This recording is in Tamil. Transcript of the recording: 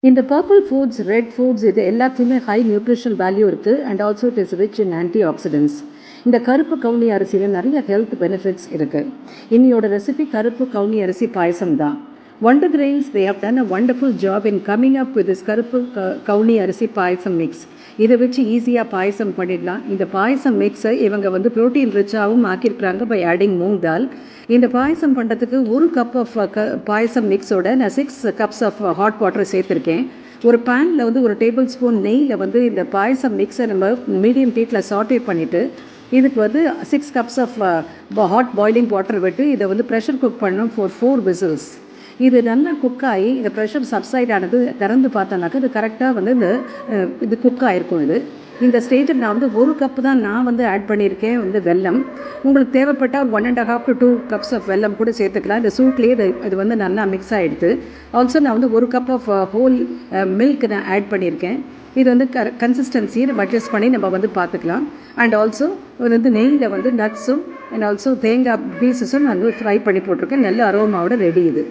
இந்த பர்பிள் ஃபுட்ஸ், ரெட் ஃபுட்ஸ் இது எல்லாத்துலேயுமே ஹை நியூட்ரிஷனல் வேல்யூ இருக்குது and also it is rich in anti oxidants. இந்த கருப்பு கவுனி அரிசியில் நிறைய ஹெல்த் பெனிஃபிட்ஸ் இருக்குது. இன்னையோட ரெசிபி கருப்பு கவுனி அரிசி பாயசம் தான். Wonder Grains, they have done a wonderful job in coming up with this கருப்பு கவுனி அரிசி பாயசம் மிக்ஸ். இதை வச்சு ஈஸியாக பாயசம் பண்ணிடலாம். இந்த பாயசம் மிக்ஸை இவங்க ப்ரோட்டீன் ரிச்சாகவும் ஆக்கியிருக்கிறாங்க பை ஆடிங் மூங் தால். இந்த பாயசம் பண்ணுறதுக்கு 1 கப் ஆஃப் பாயசம் மிக்ஸோட நான் 6 கப்ஸ் ஆஃப் ஹாட் வாட்டர் சேர்த்துருக்கேன். ஒரு பேனில் 1 டேபிள் ஸ்பூன் நெய்யில் இந்த பாயசம் மிக்ஸை நம்ம மீடியம் ஹீட்டில் சாட்டே பண்ணிவிட்டு இதுக்கு 6 cups of hot boiling water விட்டு இதை ப்ரெஷர் குக் பண்ணணும் ஃபார் 4 விசில்ஸ். இது நல்லா குக் ஆகி இந்த ப்ரெஷர் சப்சைட் ஆனது திறந்து பார்த்தோன்னாக்கா இது கரெக்டாக இது குக் ஆகிருக்கும். இந்த ஸ்டேஜில் நான் 1 கப்பு தான் நான் ஆட் பண்ணியிருக்கேன் வெல்லம். உங்களுக்கு தேவைப்பட்டால் 1.5 to 2 கப்ஸ் ஆஃப் வெல்லம் கூட சேர்த்துக்கலாம். இந்த சூட்லேயே இது நல்லா மிக்ஸ் ஆகிடுது. ஆல்சோ நான் 1 கப் ஆஃப் ஹோல் மில்க் நான் ஆட் பண்ணியிருக்கேன். இது கன்சிஸ்டன்சியை நம்ம அட்ஜஸ்ட் பண்ணி நம்ம பார்த்துக்கலாம். அண்ட் ஆல்சோ நெய்யில் நட்ஸும் அண்ட் ஆல்சோ தேங்காய் பீசஸும் நான் ஃப்ரை பண்ணி போட்டிருக்கேன். நல்ல அரோமாவோட ரெடி இது.